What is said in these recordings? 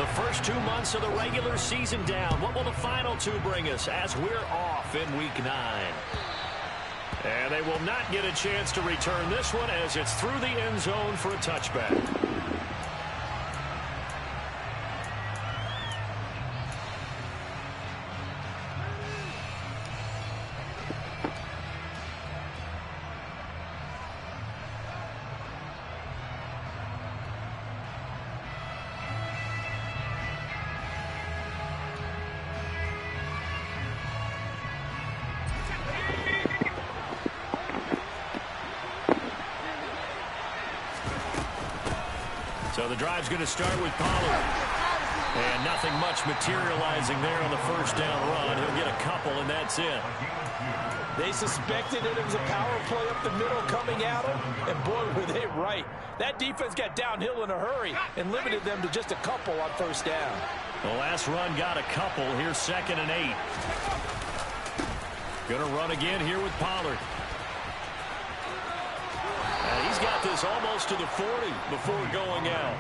The first 2 months of the regular season down. What will the final two bring us as we're off in Week 9? And they will not get a chance to return this one as it's through the end zone for a touchback. So the drive's going to start with Pollard. And nothing much materializing there on the first down run. He'll get a couple, and that's it. They suspected that it was a power play up the middle coming at them, and boy, were they right. That defense got downhill in a hurry and limited them to just a couple on first down. The last run got a couple. Here's 2nd and 8. Going to run again here with Pollard. He's got this almost to the 40 before going out.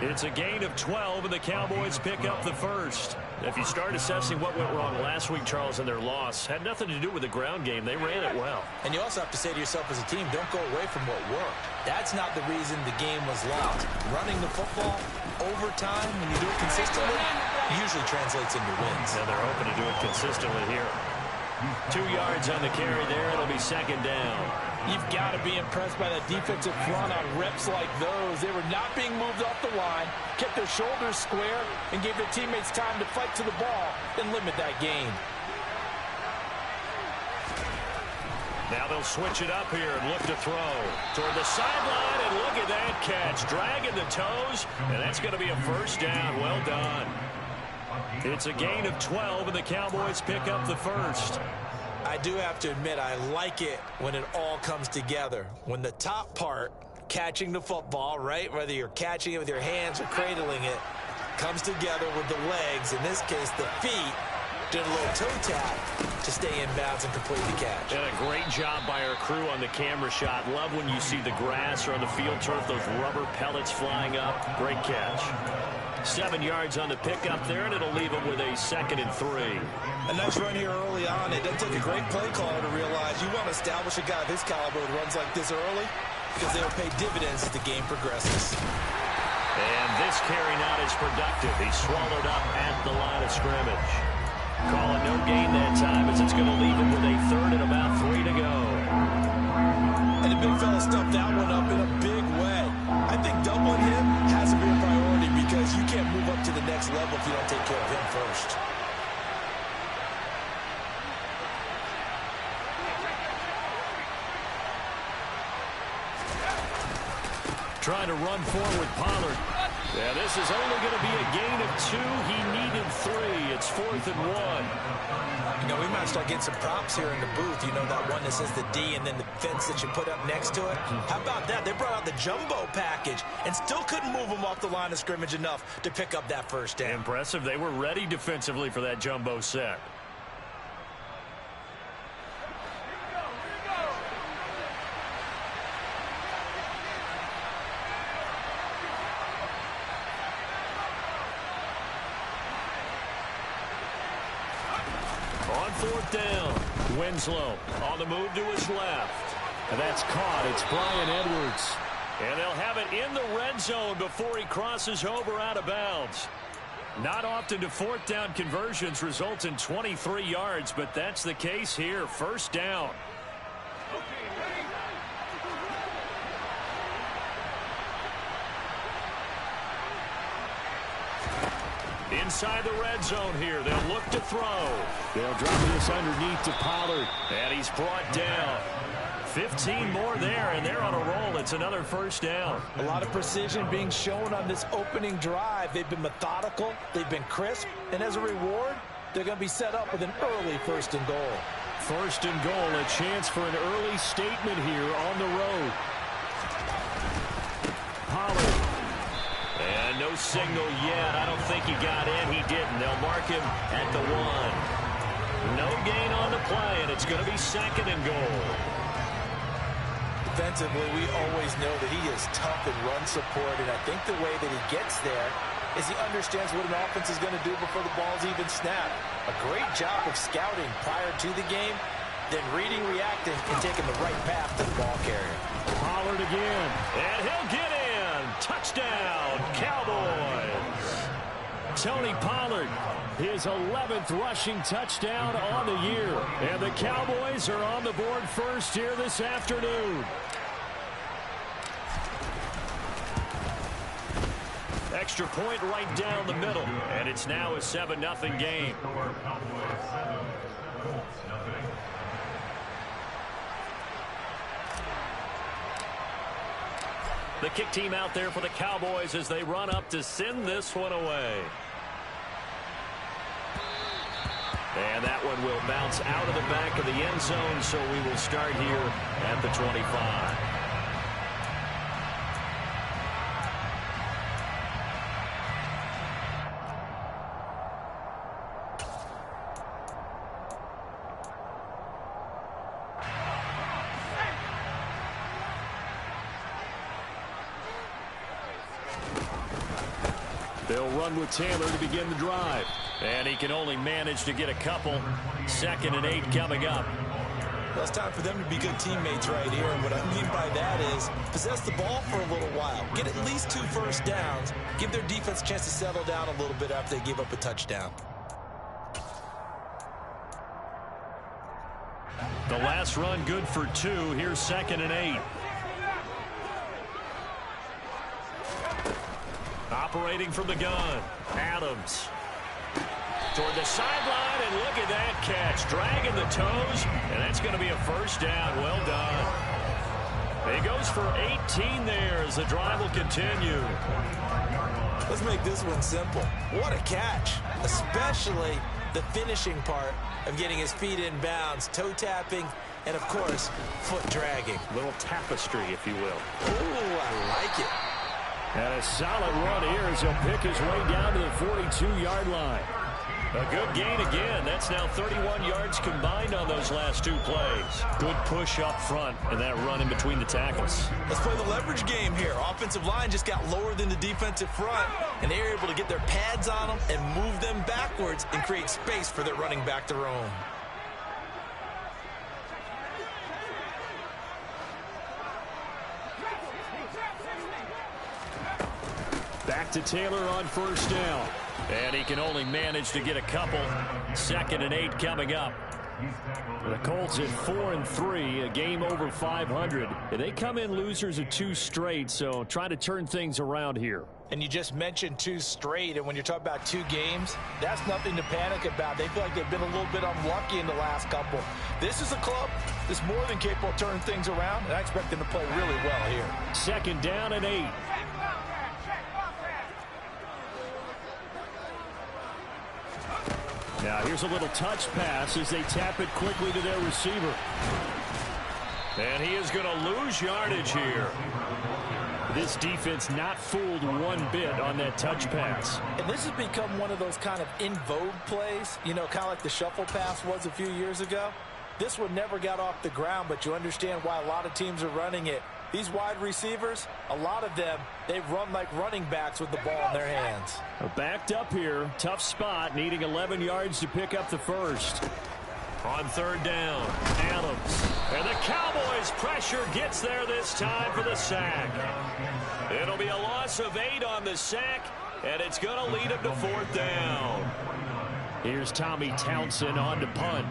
It's a gain of 12, and the Cowboys pick up the first. If you start assessing what went wrong last week, Charles, in their loss, had nothing to do with the ground game. They ran it well. And you also have to say to yourself as a team, don't go away from what worked. That's not the reason the game was lost. Running the football over time, when you do it consistently, usually translates into wins. And they're hoping to do it consistently here. 2 yards on the carry there. It'll be 2nd down. You've got to be impressed by that defensive front on reps like those. They were not being moved off the line, kept their shoulders square, and gave their teammates time to fight to the ball and limit that gain. Now they'll switch it up here and look to throw toward the sideline, and look at that catch. Dragging the toes, and that's going to be a first down. Well done. It's a gain of 12, and the Cowboys pick up the first. I do have to admit, I like it when it all comes together. When the top part, catching the football, right, whether you're catching it with your hands or cradling it, comes together with the legs, in this case the feet, doing a little toe tap to stay in bounds and complete the catch. And a great job by our crew on the camera shot. Love when you see the grass or on the field turf, those rubber pellets flying up. Great catch. 7 yards on the pickup there, and it'll leave them with a 2nd and 3. A nice run here early on. It doesn't take a great play caller to realize you want to establish a guy of his caliber who runs like this early, because they'll pay dividends as the game progresses. And this carry not as productive. He's swallowed up at the line of scrimmage. Call it no gain that time, as it's going to leave him with a 3rd and about 3 to go. And the big fella stuffed that one up in a big way. I think doubling him has to be a priority, because you can't move up to the next level if you don't take care of him first. Trying to run forward, Pollard. Yeah, this is only going to be a gain of 2. He needed 3. It's 4th and 1. You know, we might start getting some props here in the booth. You know, that one that says the D and then the fence that you put up next to it? How about that? They brought out the jumbo package and still couldn't move them off the line of scrimmage enough to pick up that first down. Impressive. They were ready defensively for that jumbo set. On 4th down, Winslow on the move to his left. And that's caught. It's Bryan Edwards. And they'll have it in the red zone before he crosses over out of bounds. Not often do 4th down conversions result in 23 yards, but that's the case here. First down. Inside the red zone here. They'll look to throw. They'll drop this underneath to Pollard. And he's brought down. 15 more there, and they're on a roll. It's another first down. A lot of precision being shown on this opening drive. They've been methodical. They've been crisp. And as a reward, they're going to be set up with an early 1st and goal. 1st and goal. A chance for an early statement here on the road. Pollard. And no signal yet. I don't think he got in. He didn't. They'll mark him at the 1. No gain on the play, and it's going to be 2nd and goal. Defensively, we always know that he is tough in run support, and I think the way that he gets there is he understands what an offense is going to do before the ball's even snapped. A great job of scouting prior to the game, then reading, reacting, and taking the right path to the ball carrier. Pollard again, and he'll get in. Touchdown, Cowboys. Tony Pollard, his 11th rushing touchdown on the year. And the Cowboys are on the board first here this afternoon. Extra point right down the middle. And it's now a 7-0 game. The kick team out there for the Cowboys as they run up to send this one away. And that one will bounce out of the back of the end zone, so we will start here at the 25. They'll run with Taylor to begin the drive. And he can only manage to get a couple. 2nd and 8 coming up. Well, it's time for them to be good teammates right here. And what I mean by that is possess the ball for a little while. Get at least 2 first downs. Give their defense a chance to settle down a little bit after they give up a touchdown. The last run good for 2. Here's 2nd and 8. Operating from the gun. Adams. Toward the sideline, and look at that catch. Dragging the toes, and that's going to be a first down. Well done. He goes for 18 there as the drive will continue. Let's make this one simple. What a catch, especially the finishing part of getting his feet in bounds, toe tapping, and, of course, foot dragging. Little tapestry, if you will. Ooh, I like it. And a solid run here as he'll pick his way down to the 42-yard line. A good gain again. That's now 31 yards combined on those last 2 plays. Good push up front and that run in between the tackles. Let's play the leverage game here. Offensive line just got lower than the defensive front, and they were able to get their pads on them and move them backwards and create space for their running back to roam. Back to Taylor on first down. And he can only manage to get a couple. 2nd and 8 coming up. The Colts at 4-3, a game over 500. And they come in losers of 2 straight, so try to turn things around here. And you just mentioned 2 straight, and when you're talking about 2 games, that's nothing to panic about. They feel like they've been a little bit unlucky in the last couple. This is a club that's more than capable of turning things around, and I expect them to play really well here. 2nd down and 8. Now here's a little touch pass as they tap it quickly to their receiver. And he is going to lose yardage here. This defense not fooled one bit on that touch pass. And this has become one of those kind of in vogue plays, you know, kind of like the shuffle pass was a few years ago. This one never got off the ground, but you understand why a lot of teams are running it. These wide receivers, a lot of them, they run like running backs with the ball in their hands. Backed up here, tough spot, needing 11 yards to pick up the first. On 3rd down, Adams. And the Cowboys' pressure gets there this time for the sack. It'll be a loss of 8 on the sack, and it's going to lead him to 4th down. Here's Tommy Townsend on to punt.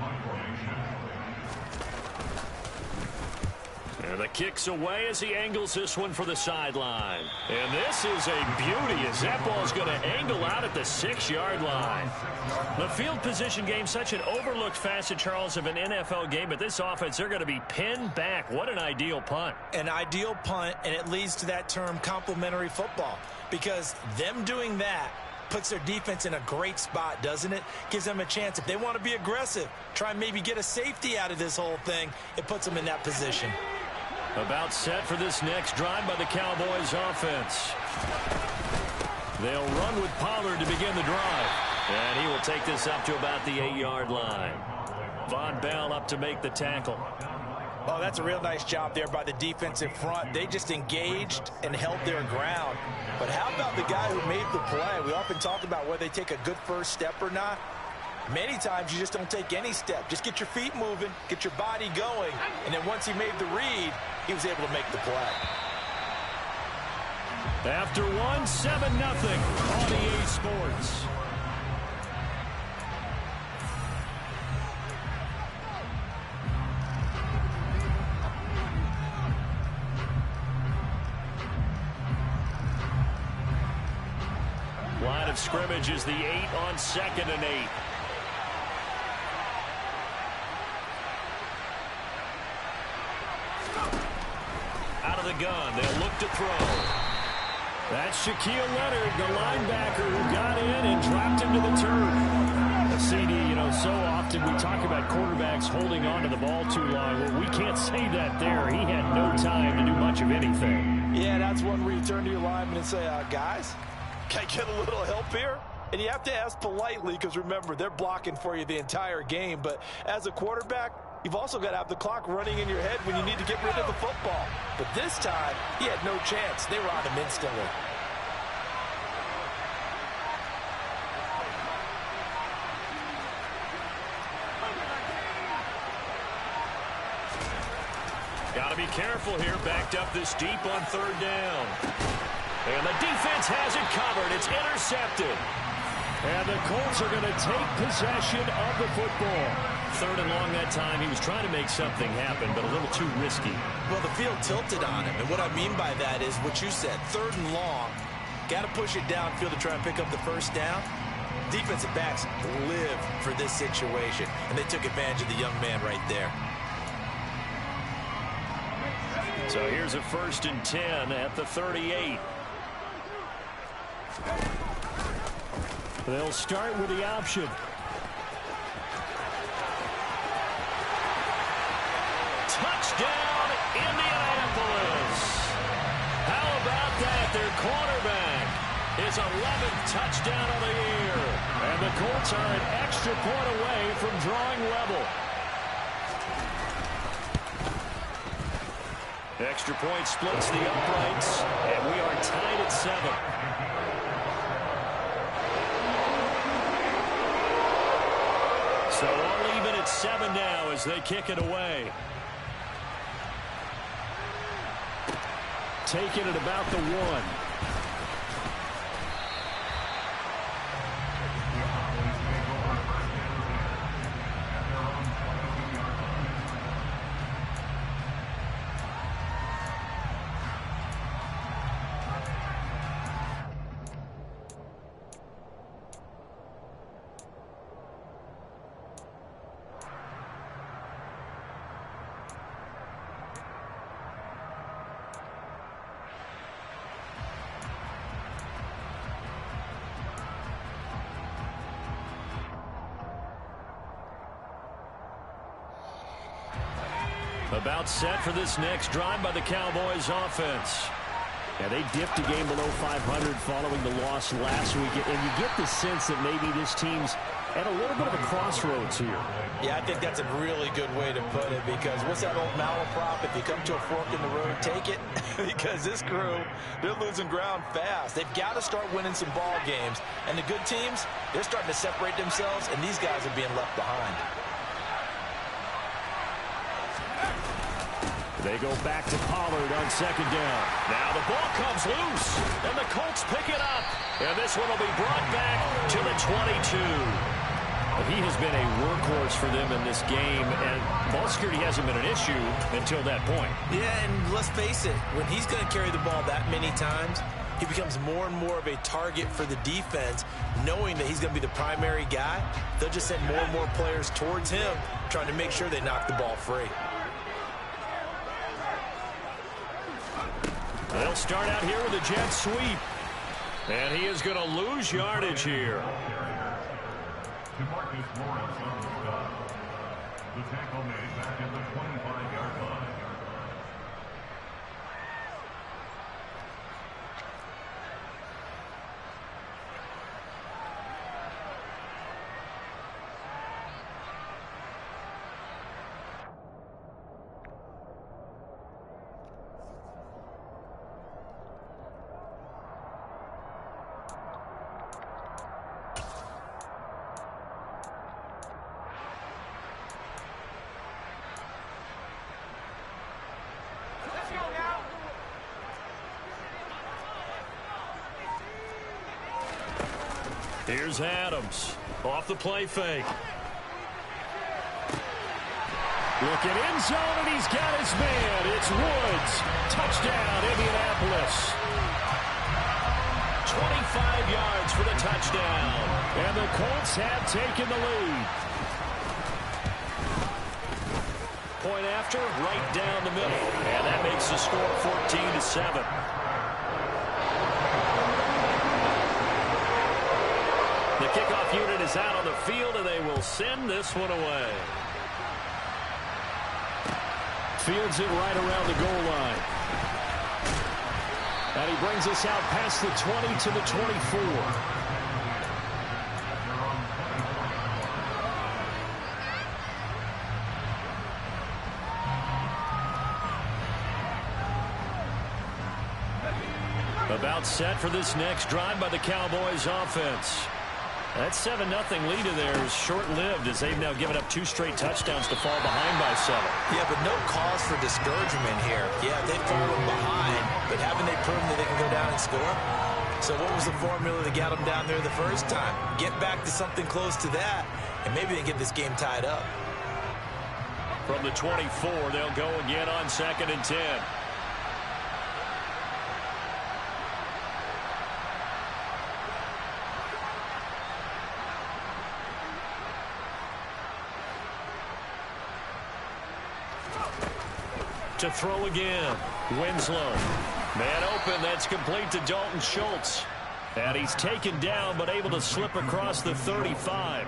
And the kick's away as he angles this one for the sideline. And this is a beauty as that ball's going to angle out at the 6-yard line. The field position game, such an overlooked facet, Charles, of an NFL game. But this offense, they're going to be pinned back. What an ideal punt. An ideal punt, and it leads to that term complementary football. Because them doing that puts their defense in a great spot, doesn't it? Gives them a chance. If they want to be aggressive, try and maybe get a safety out of this whole thing, it puts them in that position. About set for this next drive by the Cowboys offense. They'll run with Pollard to begin the drive. And he will take this up to about the 8-yard line. Von Bell up to make the tackle. Oh, that's a real nice job there by the defensive front. They just engaged and held their ground. But how about the guy who made the play? We often talk about whether they take a good first step or not. Many times you just don't take any step. Just get your feet moving, get your body going, and then once he made the read, he was able to make the play. After one, 7-0 on EA Sports. Line of scrimmage is the 8 on 2nd and 8. Out of the gun, they'll look to throw. That's Shaquille Leonard, the linebacker who got in and dropped him to the turf. A CD, you know, so often we talk about quarterbacks holding on to the ball too long. Well, we can't say that there. He had no time to do much of anything. Yeah, that's one where you turn to your lineman and say, guys, can I get a little help here? And you have to ask politely because, remember, they're blocking for you the entire game. But as a quarterback, you've also got to have the clock running in your head when you need to get rid of the football. But this time, he had no chance. They were on him instantly. Got to be careful here. Backed up this deep on 3rd down. And the defense has it covered. It's intercepted. And the Colts are going to take possession of the football. 3rd and long that time. He was trying to make something happen, but a little too risky. Well, the field tilted on him. And what I mean by that is what you said. 3rd and long. Got to push it downfield to try and pick up the first down. Defensive backs live for this situation. And they took advantage of the young man right there. So here's a 1st and 10 at the 38. They'll start with the option. Touchdown, Indianapolis. How about that? Their quarterback is 11th touchdown of the year. And the Colts are an extra point away from drawing level. Extra point splits the uprights, and we are tied at 7. So all even at 7 now as they kick it away. Taking it about the 1. About set for this next drive by the Cowboys offense. Yeah, they dipped a game below 500 following the loss last week. And you get the sense that maybe this team's at a little bit of a crossroads here. Yeah, I think that's a really good way to put it because what's that old malaprop? If you come to a fork in the road, take it. Because this crew, they're losing ground fast. They've got to start winning some ball games. And the good teams, they're starting to separate themselves, and these guys are being left behind. They go back to Pollard on 2nd down. Now the ball comes loose, and the Colts pick it up. And this one will be brought back to the 22. But he has been a workhorse for them in this game, and ball security hasn't been an issue until that point. Yeah, and let's face it, when he's going to carry the ball that many times, he becomes more and more of a target for the defense, knowing that he's going to be the primary guy. They'll just send more and more players towards him, trying to make sure they knock the ball free. They'll start out here with a jet sweep. And he is going to lose yardage here. The tackle made back at the 25-yard line. Here's Adams. Off the play fake. Looking end zone, and he's got his man. It's Woods. Touchdown, Indianapolis. 25 yards for the touchdown. And the Colts have taken the lead. Point after, right down the middle. And that makes the score 14-7. The kickoff unit is out on the field, and they will send this one away. Fields it right around the goal line. And he brings us out past the 20 to the 24. About set for this next drive by the Cowboys offense. That 7-0 lead of theirs is short-lived as they've now given up 2 straight touchdowns to fall behind by 7. Yeah, but no cause for discouragement here. Yeah, they've fallen behind, but haven't they proven that they can go down and score? So what was the formula that got them down there the first time? Get back to something close to that, and maybe they get this game tied up. From the 24, they'll go again on 2nd and 10. To throw again. Winslow. Man open. That's complete to Dalton Schultz. And he's taken down but able to slip across the 35.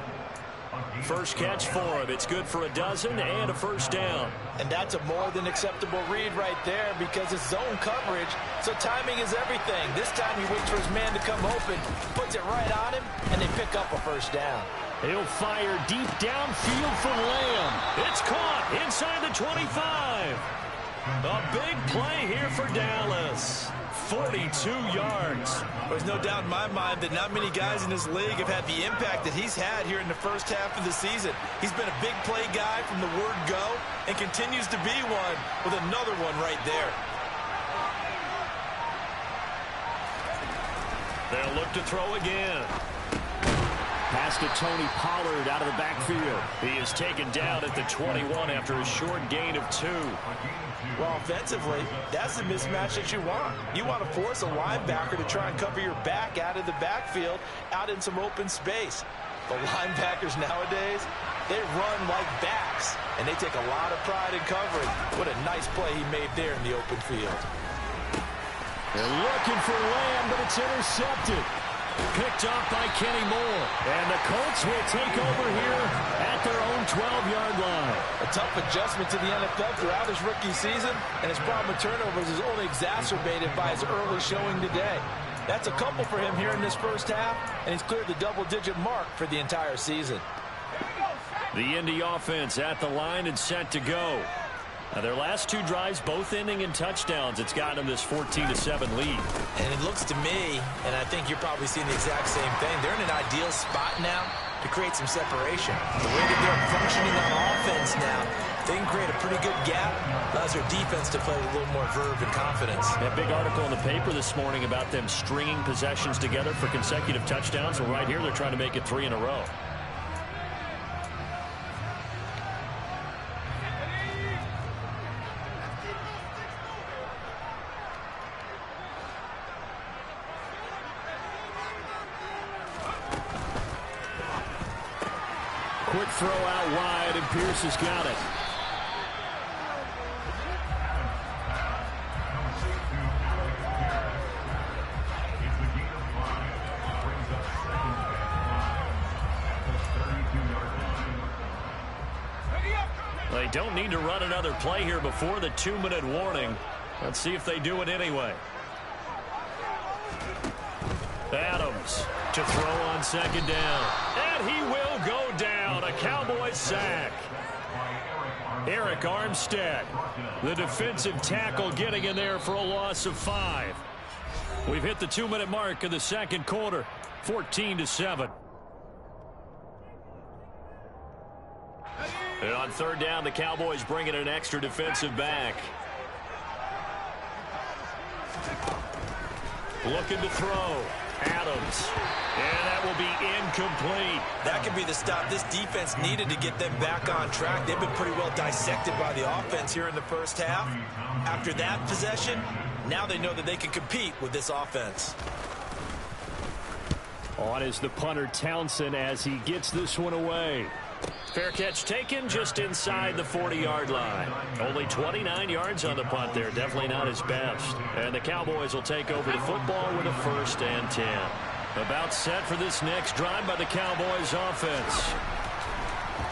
First catch for him. It's good for a dozen and a first down. And that's a more than acceptable read right there because it's zone coverage, so timing is everything. This time he waits for his man to come open, puts it right on him, and they pick up a first down. He'll fire deep downfield for Lamb. It's caught inside the 25. A big play here for Dallas. 42 yards. There's no doubt in my mind that not many guys in this league have had the impact that he's had here in the first half of the season. He's been a big play guy from the word go and continues to be one with another one right there. They'll look to throw again. Pass to Tony Pollard out of the backfield. He is taken down at the 21 after a short gain of 2. Well, offensively, that's the mismatch that you want. You want to force a linebacker to try and cover your back out of the backfield, out in some open space. The linebackers nowadays, they run like backs, and they take a lot of pride in covering. What a nice play he made there in the open field. They're looking for Lamb, but it's intercepted. Picked off by Kenny Moore. And the Colts will take over here at their own 12-yard line. A tough adjustment to the NFL throughout his rookie season, and his problem with turnovers is only exacerbated by his early showing today. That's a couple for him here in this first half, and he's cleared the double-digit mark for the entire season. The Indy offense at the line and set to go. Now their last 2 drives, both ending in touchdowns. It's gotten them this 14-7 lead. And it looks to me, and I think you're probably seeing the exact same thing, they're in an ideal spot now to create some separation. The way that they're functioning on offense now, they can create a pretty good gap. Allows their defense to play with a little more verve and confidence. That big article in the paper this morning about them stringing possessions together for consecutive touchdowns. Well, right here they're trying to make it 3 in a row. Quick throw out wide, and Pierce has got it. They don't need to run another play here before the 2-minute warning. Let's see if they do it anyway. Adams to throw on 2nd down. And he will go down. A Cowboys sack. Eric Armstead, the defensive tackle, getting in there for a loss of 5. We've hit the 2-minute mark of the second quarter. 14-7. And on 3rd down, the Cowboys bring in an extra defensive back. Looking to throw. Adams. And that will be incomplete. That could be the stop this defense needed to get them back on track. They've been pretty well dissected by the offense here in the first half. After that possession, now they know that they can compete with this offense. On is the punter Townsend as he gets this one away. Fair catch taken just inside the 40-yard line. Only 29 yards on the punt there. Definitely not his best. And the Cowboys will take over the football with a 1st and 10. About set for this next drive by the Cowboys offense.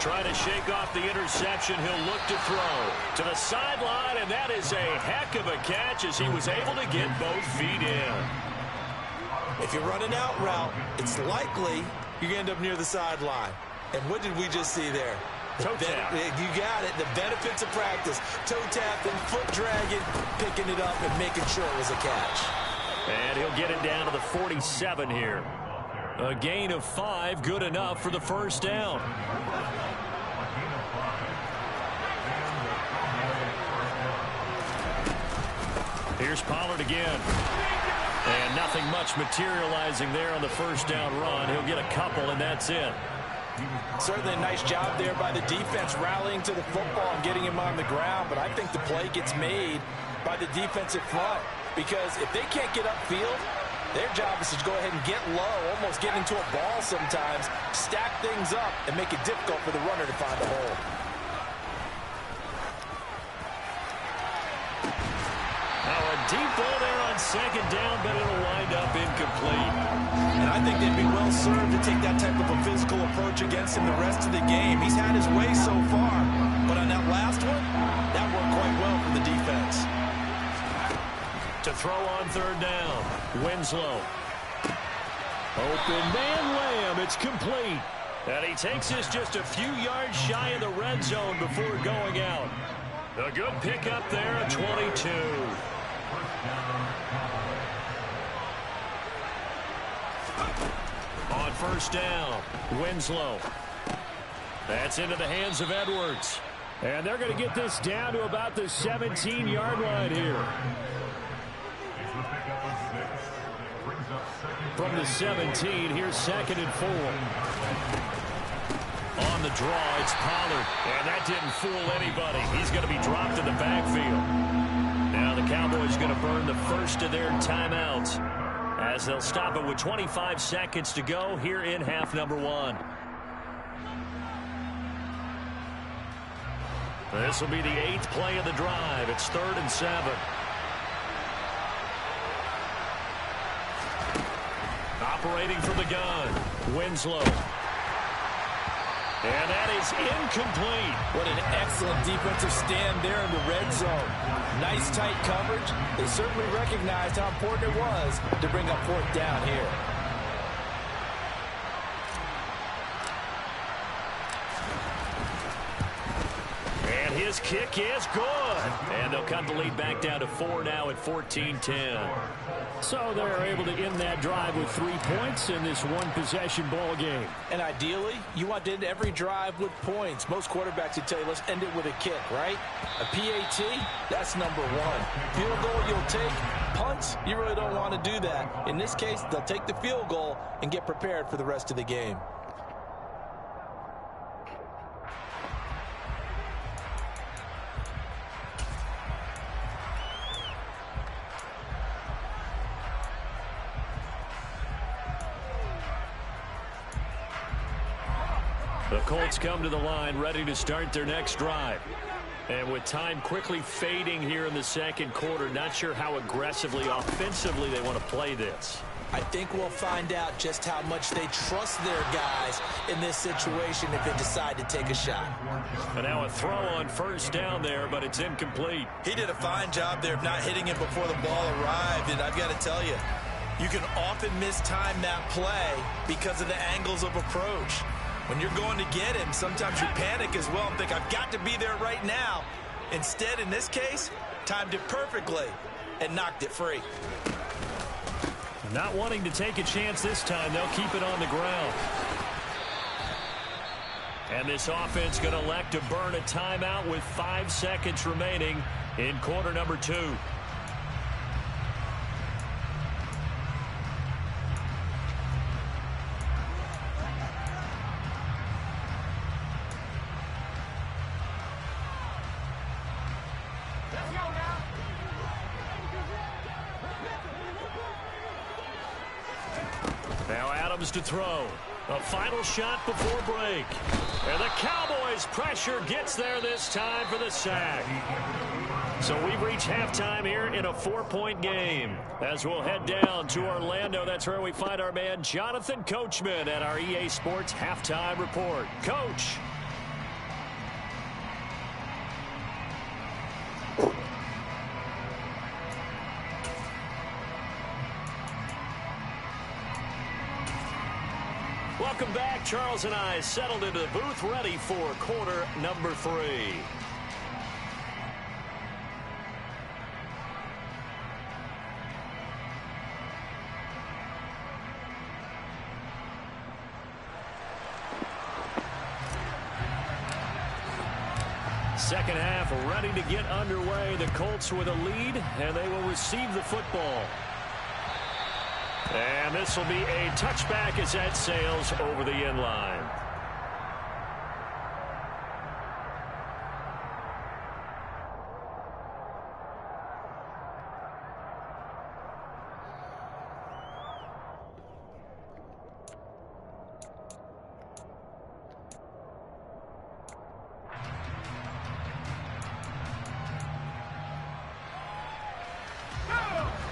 Trying to shake off the interception. He'll look to throw to the sideline, and that is a heck of a catch as he was able to get both feet in. If you're running out route, it's likely you're going to end up near the sideline. And what did we just see there? Toe tap. You got it. The benefits of practice. Toe tapping, foot dragging, picking it up, and making sure it was a catch. And he'll get it down to the 47 here. A gain of 5, good enough for the 1st down. Here's Pollard again. And nothing much materializing there on the 1st down run. He'll get a couple, and that's it. Certainly a nice job there by the defense rallying to the football and getting him on the ground. But I think the play gets made by the defensive front. Because if they can't get upfield, their job is to go ahead and get low, almost get into a ball sometimes, stack things up, and make it difficult for the runner to find a hole. Now a deep ball there on 2nd down, but it'll wind up incomplete. And I think they'd be well served to take that type of a physical approach against him the rest of the game. He's had his way so far, but on that last one, that worked quite well for the defense. To throw on 3rd down, Winslow. Open man Lamb, it's complete. And he takes us just a few yards shy of the red zone before going out. A good pickup there at 22. On 1st down, Winslow. That's into the hands of Edwards. And they're going to get this down to about the 17-yard line here. From the 17, here's 2nd and 4. On the draw, it's Pollard. And that didn't fool anybody. He's going to be dropped in the backfield. Now the Cowboys going to burn the 1st of their timeouts as they'll stop it with 25 seconds to go here in half number 1. This will be the 8th play of the drive. It's 3rd and 7. Operating from the gun, Winslow. And that is incomplete. What an excellent defensive stand there in the red zone. Nice tight coverage. They certainly recognized how important it was to bring up 4th down here. And his kick is good. And they'll cut the lead back down to 4 now at 14-10. So they're able to end that drive with 3 points in this one-possession ball game. And ideally, you want to end every drive with points. Most quarterbacks would tell you, let's end it with a kick, right? A PAT, that's number 1. Field goal you'll take. Punts, you really don't want to do that. In this case, they'll take the field goal and get prepared for the rest of the game. The Colts come to the line ready to start their next drive. And with time quickly fading here in the 2nd quarter, not sure how aggressively, offensively they want to play this. I think we'll find out just how much they trust their guys in this situation if they decide to take a shot. And now a throw on 1st down there, but it's incomplete. He did a fine job there of not hitting it before the ball arrived, and I've got to tell you, you can often mistime that play because of the angles of approach. When you're going to get him, sometimes you panic as well and think, I've got to be there right now. Instead, in this case, timed it perfectly and knocked it free. Not wanting to take a chance this time, they'll keep it on the ground. And this offense going to elect to burn a timeout with 5 seconds remaining in quarter number 2. Now Adams to throw. A final shot before break. And the Cowboys' pressure gets there this time for the sack. So we've reached halftime here in a 4-point game. As we'll head down to Orlando, that's where we find our man Jonathan Coachman at our EA Sports Halftime Report. Coach. Welcome back. Charles and I settled into the booth, ready for quarter number 3. Second half ready to get underway. The Colts with a lead, and they will receive the football. And this will be a touchback as that sails over the end line.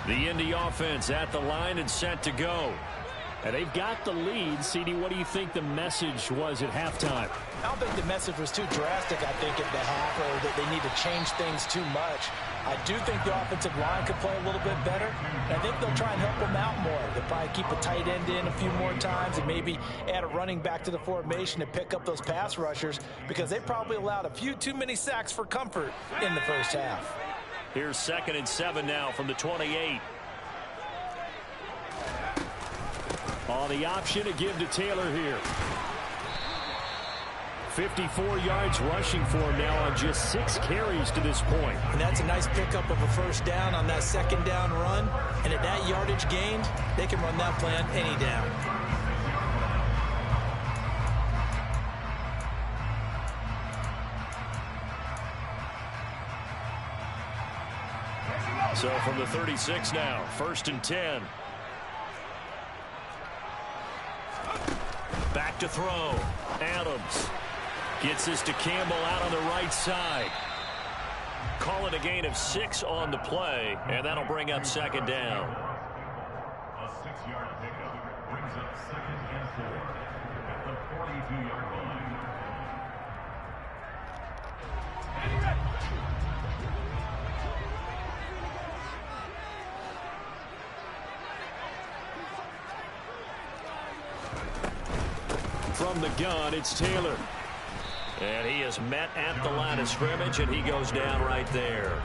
The Indy offense at the line and set to go. And they've got the lead. CD, what do you think the message was at halftime? I don't think the message was too drastic, I think, at the half, or that they need to change things too much. I do think the offensive line could play a little bit better. And I think they'll try and help them out more. They'll probably keep a tight end in a few more times and maybe add a running back to the formation to pick up those pass rushers, because they probably allowed a few too many sacks for comfort in the first half. Here's 2nd and 7 now from the 28. On the option to give to Taylor here. 54 yards rushing for him now on just 6 carries to this point. And that's a nice pickup of a first down on that second down run. And at that yardage gained, they can run that plan any down. So from the 36 now, 1st and 10. Back to throw. Adams gets this to Campbell out on the right side. Call it a gain of 6 on the play, and that'll bring up 2nd down. A 6-yard pickup brings up 2nd and 4 at the 42-yard line. From the gun, it's Taylor. And he is met at the line of scrimmage, and he goes down right there.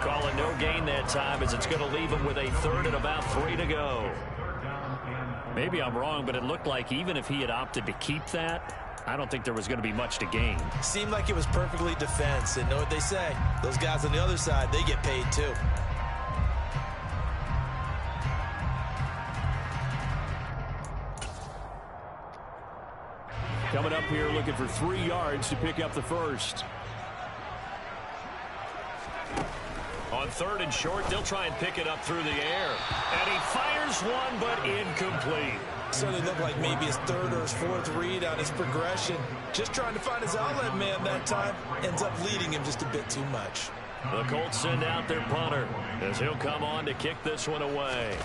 Call it no gain that time, as it's going to leave him with a 3rd and about 3 to go. Maybe I'm wrong, but it looked like even if he had opted to keep that, I don't think there was going to be much to gain. Seemed like it was perfectly defense, and know what they say. Those guys on the other side, they get paid too. Coming up here looking for 3 yards to pick up the first. On 3rd and short, they'll try and pick it up through the air. And he fires one, but incomplete. Certainly looked like maybe his 3rd or his 4th read on his progression. Just trying to find his outlet man that time. Ends up leading him just a bit too much. The Colts send out their punter as he'll come on to kick this one away.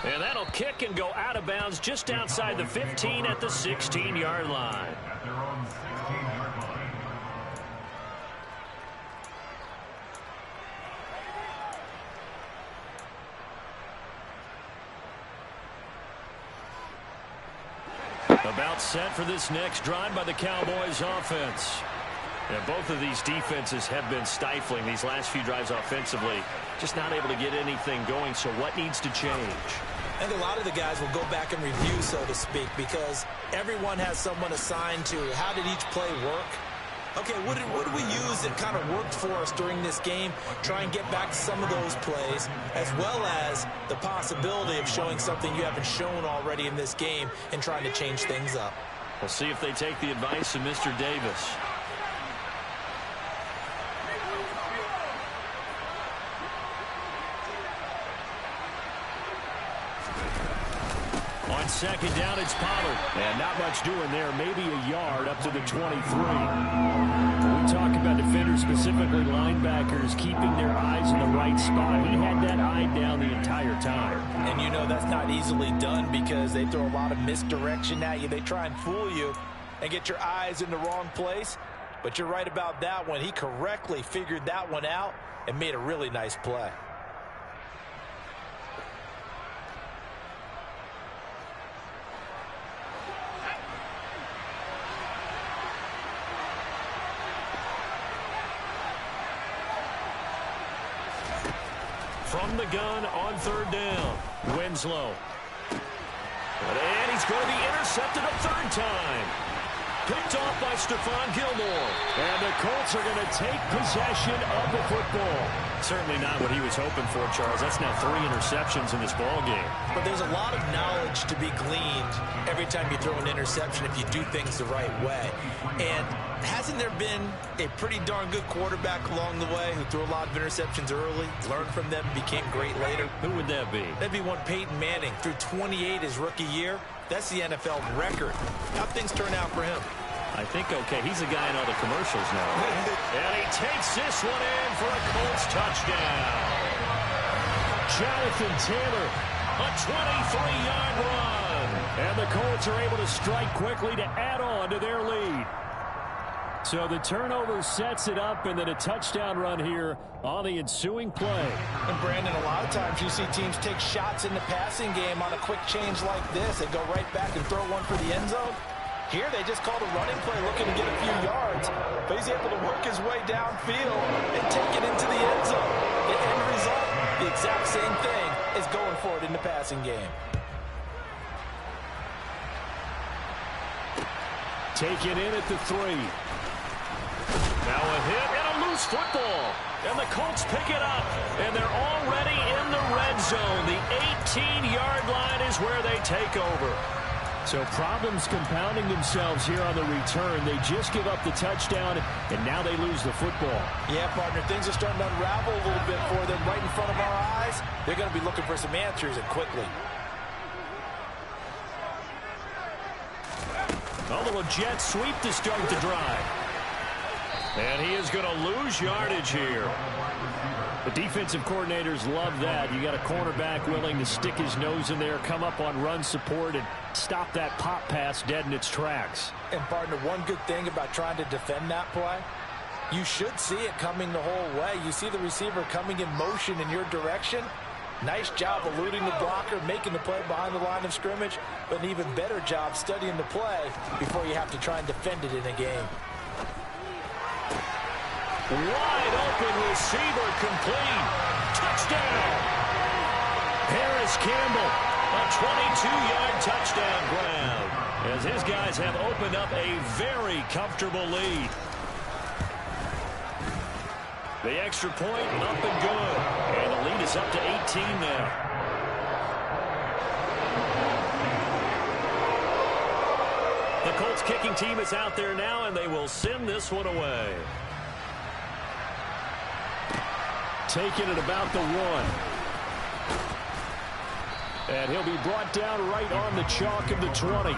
And that'll kick and go out of bounds just outside the 15 at the 16-yard line. At their own 16-yard line. About set for this next drive by the Cowboys offense. And both of these defenses have been stifling these last few drives offensively. Just not able to get anything going, so what needs to change? I think a lot of the guys will go back and review, so to speak, because everyone has someone assigned to how did each play work. Okay, what did we use that kind of worked for us during this game? Try and get back to some of those plays, as well as the possibility of showing something you haven't shown already in this game and trying to change things up. We'll see if they take the advice of Mr. Davis. second down, it's Pollard. And not much doing there, maybe a yard up to the 23. When we talk about defenders, specifically linebackers, keeping their eyes in the right spot. He had that eye down the entire time. And you know that's not easily done because they throw a lot of misdirection at you. They try and fool you and get your eyes in the wrong place. But you're right about that one. He correctly figured that one out and made a really nice play. From the gun on third down, Winslow. And he's going to be intercepted a third time. Picked off by Stephon Gilmore. And the Colts are going to take possession of the football. Certainly not what he was hoping for, Charles. That's now 3 interceptions in this ball game. But there's a lot of knowledge to be gleaned every time you throw an interception if you do things the right way. And hasn't there been a pretty darn good quarterback along the way who threw a lot of interceptions early, learned from them, became great later? Who would that be? That'd be one Peyton Manning. Threw 28 his rookie year. That's the NFL record. How'd things turn out for him? I think okay. He's a guy in all the commercials now. And he takes this one in for a Colts touchdown. Jonathan Taylor, a 23-yard run. And the Colts are able to strike quickly to add on to their lead. So the turnover sets it up, and then a touchdown run here on the ensuing play. And Brandon, a lot of times you see teams take shots in the passing game on a quick change like this and go right back and throw one for the end zone. Here they just called a running play looking to get a few yards, but he's able to work his way downfield and take it into the end zone. The end result, the exact same thing as going for it in the passing game. Take it in at the 3. Now a hit and a loose football. And the Colts pick it up. And they're already in the red zone. The 18-yard line is where they take over. So problems compounding themselves here on the return. They just give up the touchdown, and now they lose the football. Yeah, partner, things are starting to unravel a little bit for them right in front of our eyes. They're going to be looking for some answers, and quickly. A little jet sweep to start the drive. And he is going to lose yardage here. The defensive coordinators love that. You got a cornerback willing to stick his nose in there, come up on run support, and stop that pop pass dead in its tracks. And, partner, one good thing about trying to defend that play, you should see it coming the whole way. You see the receiver coming in motion in your direction. Nice job eluding the blocker, making the play behind the line of scrimmage, but an even better job studying the play before you have to try and defend it in a game. Wide open receiver, complete. Touchdown. Harris Campbell, a 22-yard touchdown ground, as his guys have opened up a very comfortable lead. The extra point up and good. And the lead is up to 18 now. The Colts kicking team is out there now, and they will send this one away. Taking it about the 1. And he'll be brought down right on the chalk of the 20.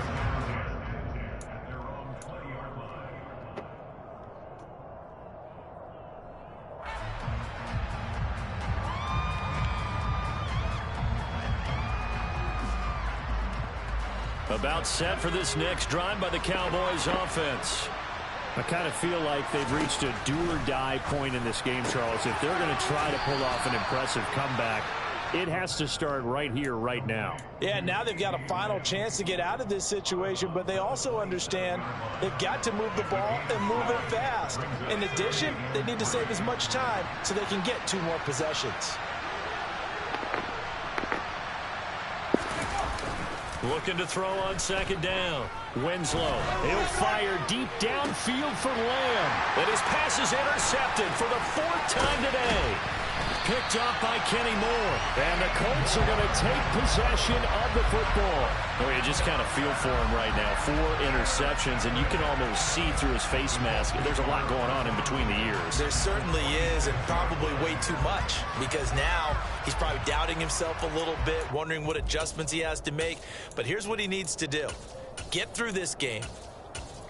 About set for this next drive by the Cowboys offense. I kind of feel like they've reached a do-or-die point in this game, Charles. If they're going to try to pull off an impressive comeback, it has to start right here, right now. Yeah, now they've got a final chance to get out of this situation, but they also understand they've got to move the ball and move it fast. In addition, they need to save as much time so they can get 2 more possessions. Looking to throw on second down. Winslow, he'll fire deep downfield for Lamb. And his pass is intercepted for the 4th time today. Picked up by Kenny Moore. And the Colts are going to take possession of the football. Oh, you just kind of feel for him right now. 4 interceptions, and you can almost see through his face mask. There's a lot going on in between the ears. There certainly is, and probably way too much, because now he's probably doubting himself a little bit, wondering what adjustments he has to make. But here's what he needs to do. Get through this game.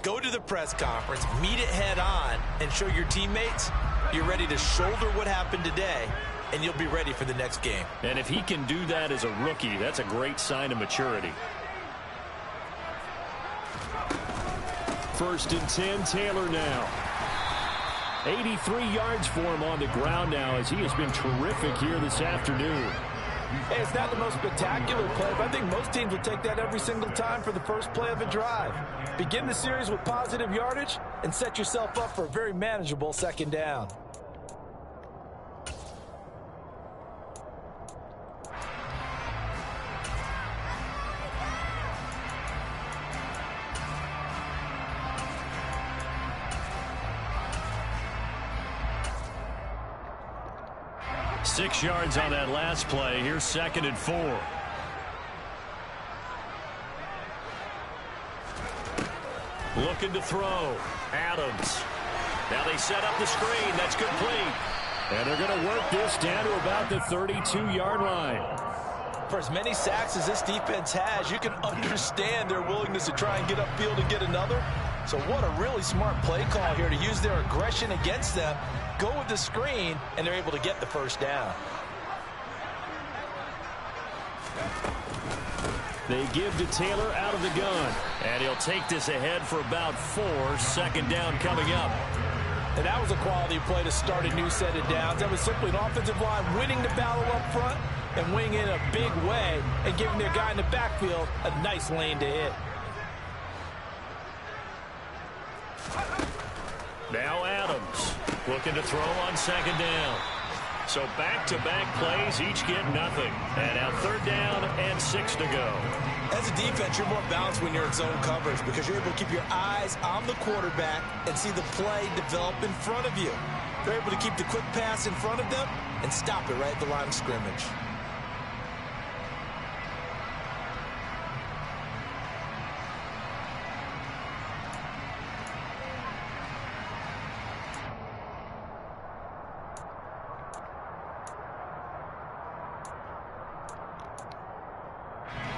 Go to the press conference, meet it head on, and show your teammates you're ready to shoulder what happened today, and you'll be ready for the next game. And if he can do that as a rookie, that's a great sign of maturity. 1st and 10, Taylor now. 83 yards for him on the ground now, as he has been terrific here this afternoon. Hey, it's not the most spectacular play, but I think most teams will take that every single time for the first play of a drive. Begin the series with positive yardage and set yourself up for a very manageable 2nd down. Six yards on that last play. Here's 2nd and 4. Looking to throw. Adams. Now they set up the screen. That's complete. And they're going to work this down to about the 32-yard line. For as many sacks as this defense has, you can understand their willingness to try and get upfield and get another. So what a really smart play call here to use their aggression against them. Go with the screen, and they're able to get the 1st down. They give to Taylor out of the gun. And he'll take this ahead for about 4. 2nd down coming up. And that was a quality play to start a new set of downs. That was simply an offensive line winning the battle up front and winning in a big way and giving their guy in the backfield a nice lane to hit. Now Adams looking to throw on 2nd down. So back-to-back plays, each get nothing. And now 3rd down and 6 to go. As a defense, you're more balanced when you're in zone coverage because you're able to keep your eyes on the quarterback and see the play develop in front of you. They're able to keep the quick pass in front of them and stop it right at the line of scrimmage.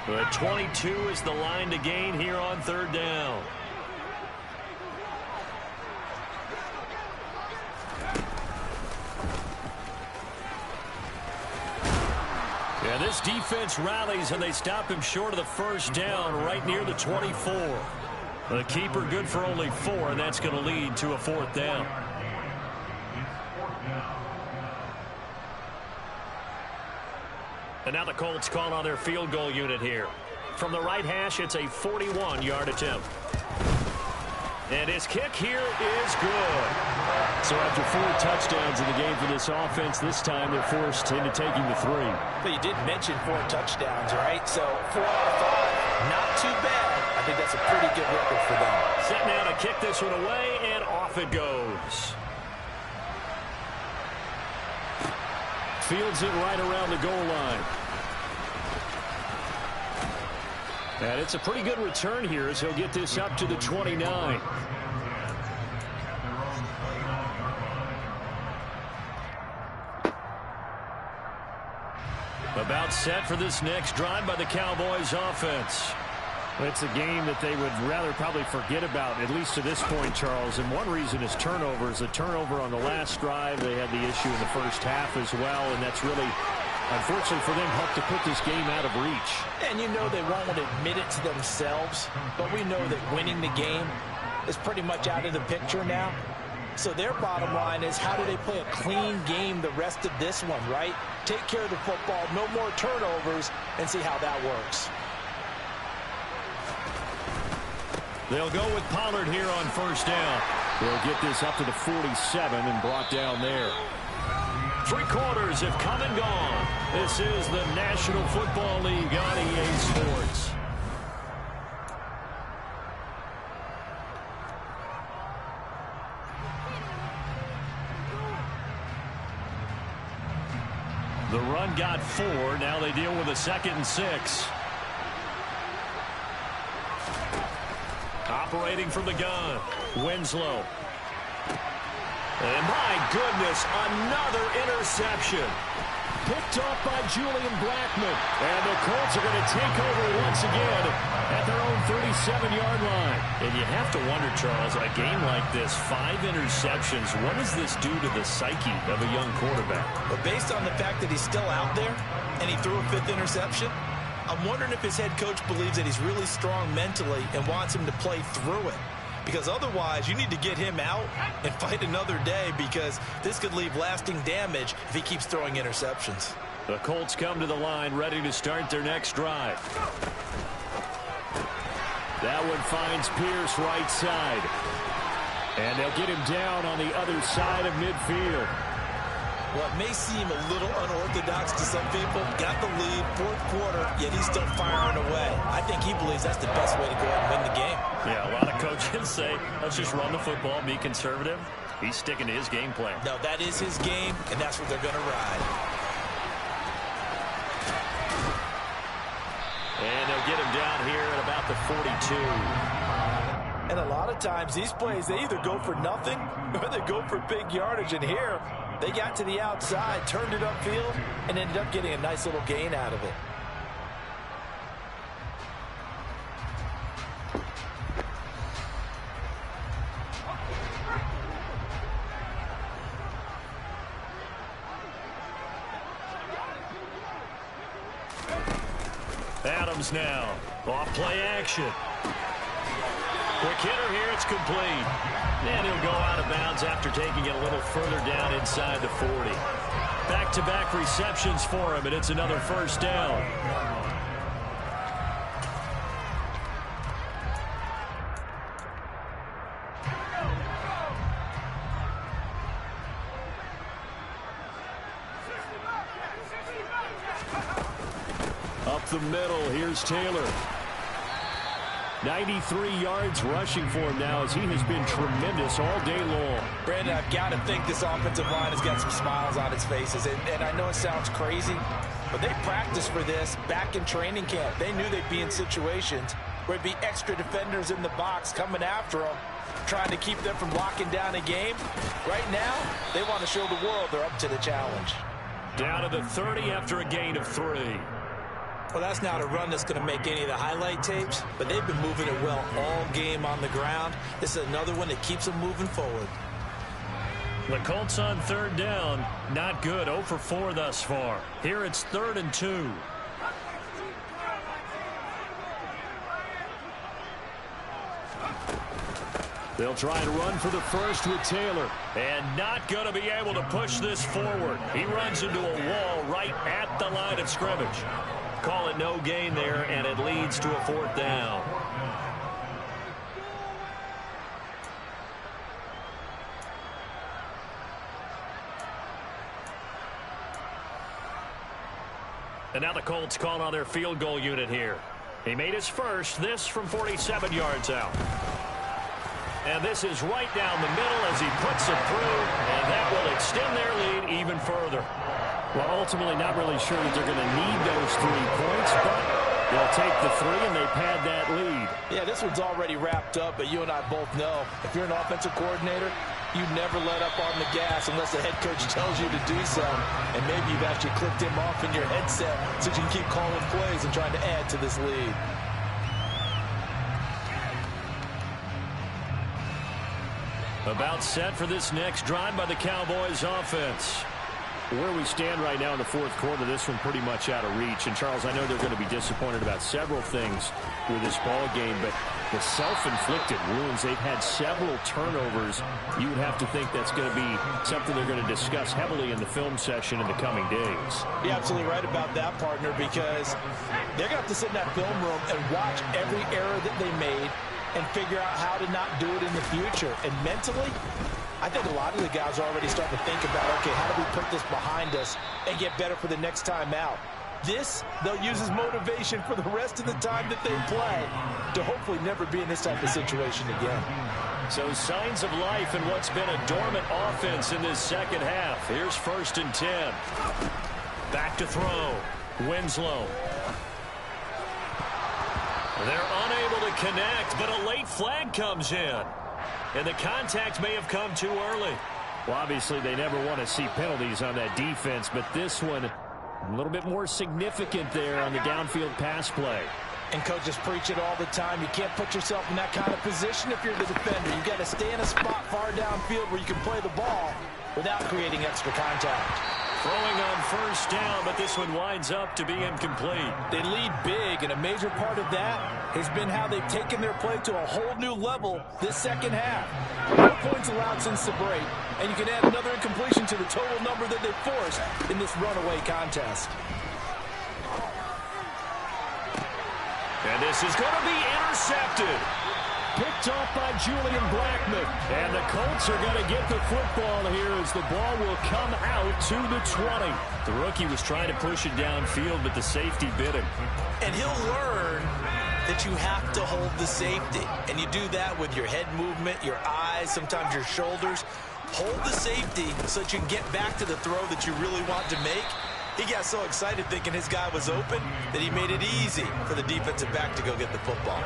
But 22 is the line to gain here on 3rd down. Yeah, this defense rallies and they stop him short of the 1st down right near the 24. The keeper good for only 4, and that's going to lead to a 4th down. And now the Colts call on their field goal unit here. From the right hash, it's a 41-yard attempt. And his kick here is good. So after 4 touchdowns in the game for this offense, this time they're forced into taking the 3. But you did mention 4 touchdowns, right? So 4 out of 5, not too bad. I think that's a pretty good record for them. Set now to kick this one away, and off it goes. Fields it right around the goal line. And it's a pretty good return here as he'll get this up to the 29. About set for this next drive by the Cowboys offense. It's a game that they would rather probably forget about, at least to this point, Charles. And one reason is turnovers. A turnover on the last drive. They had the issue in the first half as well, and that's really, unfortunately for them, helped to put this game out of reach. And you know they won't admit it to themselves, but we know that winning the game is pretty much out of the picture now. So their bottom line is, how do they play a clean game the rest of this one, right? Take care of the football, no more turnovers, and see how that works. They'll go with Pollard here on 1st down. They'll get this up to the 47 and brought down there. 3 quarters have come and gone. This is the National Football League on EA Sports. The run got 4. Now they deal with a 2nd and 6. Operating from the gun, Winslow. And my goodness, another interception. Picked off by Julian Blackmon. And the Colts are going to take over once again at their own 37-yard line. And you have to wonder, Charles, a game like this, 5 interceptions, what does this do to the psyche of a young quarterback? But based on the fact that he's still out there and he threw a 5th interception, I'm wondering if his head coach believes that he's really strong mentally and wants him to play through it. Because otherwise, you need to get him out and fight another day, because this could leave lasting damage if he keeps throwing interceptions. The Colts come to the line, ready to start their next drive. That one finds Pierce right side. And they'll get him down on the other side of midfield. What may seem a little unorthodox to some people, got the lead, 4th quarter, yet he's still firing away. I think he believes that's the best way to go ahead and win the game. Yeah, a lot of coaches say, let's just run the football, be conservative. He's sticking to his game plan. No, that is his game, and that's what they're going to ride. And they'll get him down here at about the 42. And a lot of times, these plays, they either go for nothing or they go for big yardage. And here, they got to the outside, turned it upfield, and ended up getting a nice little gain out of it. Adams now, off play action. Quick hitter here, it's complete. And he'll go out of bounds after taking it a little further down inside the 40. Back-to-back receptions for him, and it's another first down. Up the middle, here's Taylor. 93 yards rushing for him now, as he has been tremendous all day long. Brandon, I've got to think this offensive line has got some smiles on its faces. And I know it sounds crazy, but they practiced for this back in training camp. They knew they'd be in situations where it'd be extra defenders in the box coming after them, trying to keep them from locking down a game. Right now, they want to show the world they're up to the challenge. Down to the 30 after a gain of 3. Well, that's not a run that's going to make any of the highlight tapes, but they've been moving it well all game on the ground. This is another one that keeps them moving forward. The Colts on 3rd down. Not good. 0 for 4 thus far. Here it's 3rd and 2. They'll try and run for the first with Taylor. And not going to be able to push this forward. He runs into a wall right at the line of scrimmage. Call it no gain there, and it leads to a 4th down. And now the Colts call on their field goal unit here. He made his first, this from 47 yards out. And this is right down the middle as he puts it through, and that will extend their lead even further. Well, ultimately not really sure that they're going to need those 3 points, but they'll take the 3 and they pad that lead. Yeah, this one's already wrapped up, but you and I both know if you're an offensive coordinator, you never let up on the gas unless the head coach tells you to do so. And maybe you've actually clicked him off in your headset so you can keep calling plays and trying to add to this lead. About set for this next drive by the Cowboys offense. Where we stand right now in the 4th quarter, this one pretty much out of reach. And, Charles, I know they're going to be disappointed about several things with this ball game, but the self-inflicted wounds, they've had several turnovers. You would have to think that's going to be something they're going to discuss heavily in the film session in the coming days. You're absolutely right about that, partner, because they're going to have to sit in that film room and watch every error that they made and figure out how to not do it in the future. And mentally, I think a lot of the guys are already starting to think about, okay, how do we put this behind us and get better for the next time out? This, they'll use as motivation for the rest of the time that they play to hopefully never be in this type of situation again. So signs of life in what's been a dormant offense in this second half. Here's 1st and 10. Back to throw. Winslow. They're unable to connect, but a late flag comes in. And the contact may have come too early. Well, obviously, they never want to see penalties on that defense, but this one a little bit more significant there on the downfield pass play. And coaches preach it all the time. You can't put yourself in that kind of position if you're the defender. You've got to stay in a spot far downfield where you can play the ball without creating extra contact. Throwing on first down, but this one winds up to be incomplete. They lead big, and a major part of that has been how they've taken their play to a whole new level this second half. No points allowed since the break, and you can add another incompletion to the total number that they forced in this runaway contest. And this is going to be intercepted. Picked off by Julian Blackman. And the Colts are going to get the football here as the ball will come out to the 20. The rookie was trying to push it downfield, but the safety bit him. And he'll learn that you have to hold the safety. And you do that with your head movement, your eyes, sometimes your shoulders. Hold the safety so that you can get back to the throw that you really want to make. He got so excited thinking his guy was open that he made it easy for the defensive back to go get the football.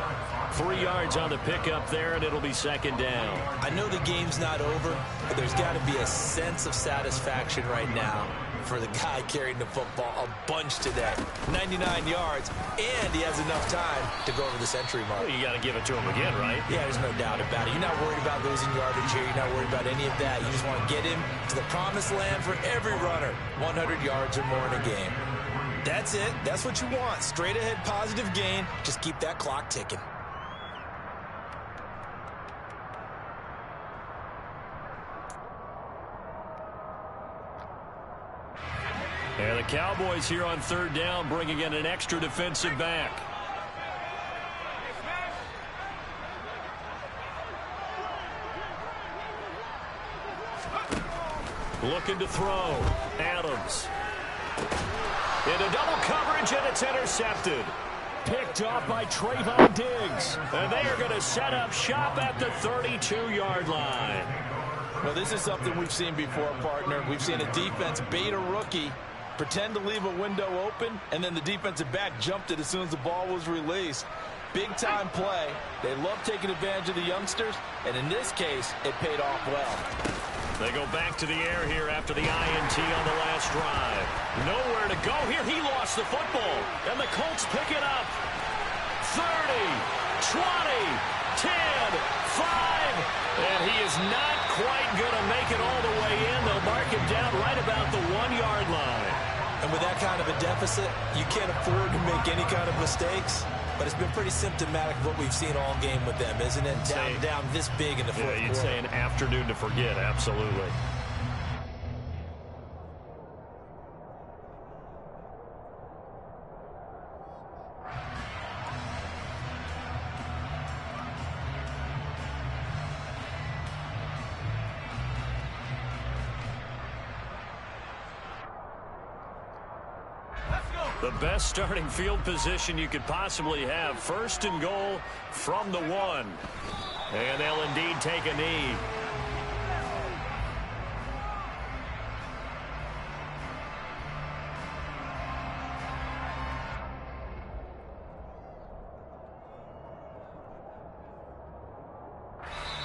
3 yards on the pickup there, and it'll be second down. I know the game's not over, but there's got to be a sense of satisfaction right now for the guy carrying the football a bunch today. 99 yards, and he has enough time to go over the century mark. Well, you got to give it to him again, right? Yeah, there's no doubt about it. You're not worried about losing yardage here. You're not worried about any of that. You just want to get him to the promised land for every runner. 100 yards or more in a game. That's it. That's what you want. Straight ahead positive gain. Just keep that clock ticking. And the Cowboys here on third down bringing in an extra defensive back. Looking to throw. Adams. Into double coverage, and it's intercepted. Picked off by Trayvon Diggs. And they are going to set up shop at the 32-yard line. Well, this is something we've seen before, partner. We've seen a defense bait a rookie, pretend to leave a window open, and then the defensive back jumped it as soon as the ball was released. Big-time play. They love taking advantage of the youngsters, and in this case, it paid off well. They go back to the air here after the INT on the last drive. Nowhere to go here. He lost the football, and the Colts pick it up. 30, 20, 10, 5, and he is not quite going to make it all the way in. They'll mark him down right about the 1-yard line. And with that kind of a deficit, you can't afford to make any kind of mistakes. But it's been pretty symptomatic of what we've seen all game with them, isn't it? Down this big in the fourth quarter. You'd say an afternoon to forget, absolutely. The best starting field position you could possibly have. First and goal from the 1. And they'll indeed take a knee.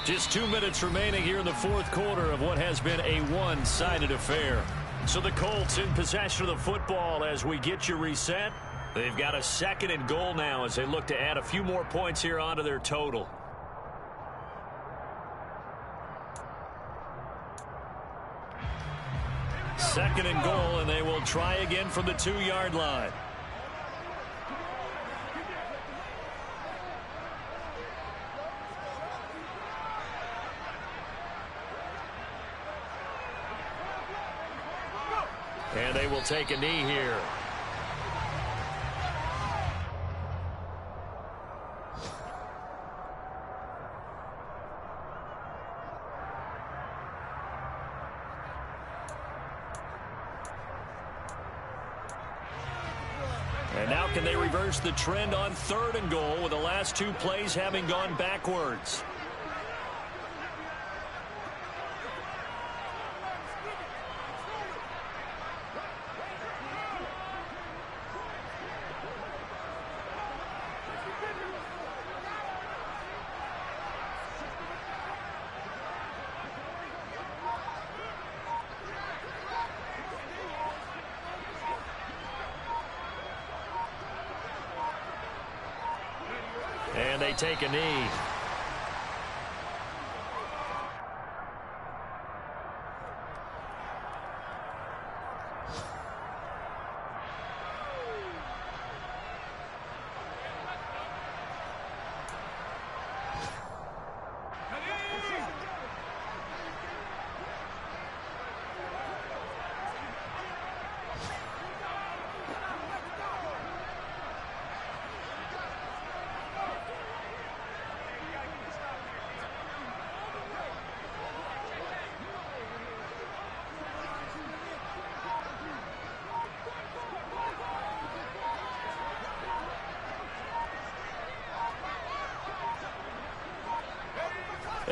Just 2 minutes remaining here in the fourth quarter of what has been a one-sided affair. So the Colts in possession of the football as we get you reset. They've got a second and goal now as they look to add a few more points here onto their total. Second and goal, and they will try again from the 2-yard line. And they will take a knee here. And now can they reverse the trend on third and goal with the last 2 plays having gone backwards? they take a knee.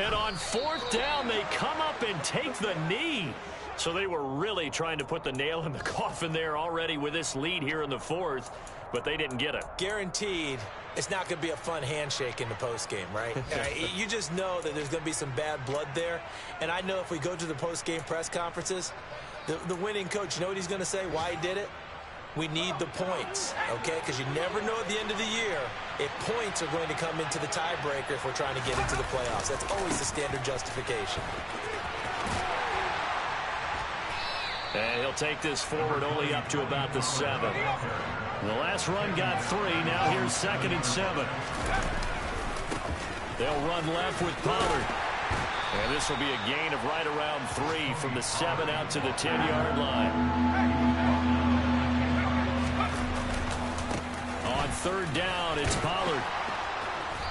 And on fourth down, they come up and take the knee. So they were really trying to put the nail in the coffin there already with this lead here in the fourth, but they didn't get it. Guaranteed it's not going to be a fun handshake in the postgame, right? You just know that there's going to be some bad blood there. And I know if we go to the postgame press conferences, the winning coach, you know what he's going to say, why he did it? We need the points, okay? Because you never know at the end of the year if points are going to come into the tiebreaker if we're trying to get into the playoffs. That's always the standard justification. And he'll take this forward only up to about the 7. The last run got 3. Now here's 2nd and 7. They'll run left with Pollard. And this will be a gain of right around 3 from the 7 out to the 10-yard line. On third down, it's Pollard.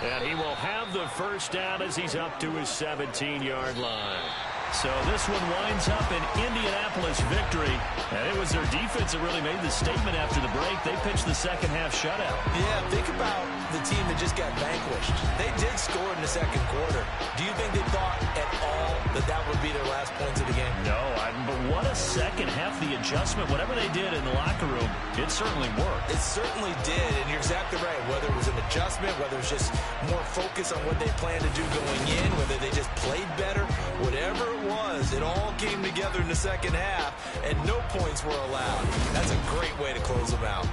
And he will have the first down as he's up to his 17-yard line. So this one winds up an Indianapolis victory. And it was their defense that really made the statement after the break. They pitched the second half shutout. Yeah, think about the team that just got vanquished. They did score in the second quarter. Do you think they thought at all that that would be their last points of the game? No, but what a second half. The adjustment, whatever they did in the locker room, it certainly worked. It certainly did, and you're exactly right. Whether it was an adjustment, whether it was just more focus on what they planned to do going in, whether they just played better, whatever it was, it all came together in the second half, and no points were allowed. That's a great way to close them out.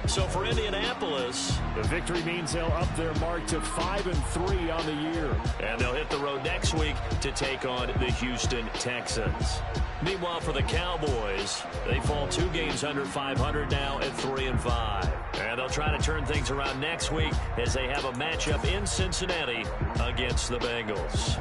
So for Indianapolis, the victory means they'll up their mark to 5-3 on the year. And they'll hit the road next week to take on the Houston Texans. Meanwhile, for the Cowboys, they fall 2 games under 500 now at 3-5. And they'll try to turn things around next week as they have a matchup in Cincinnati against the Bengals.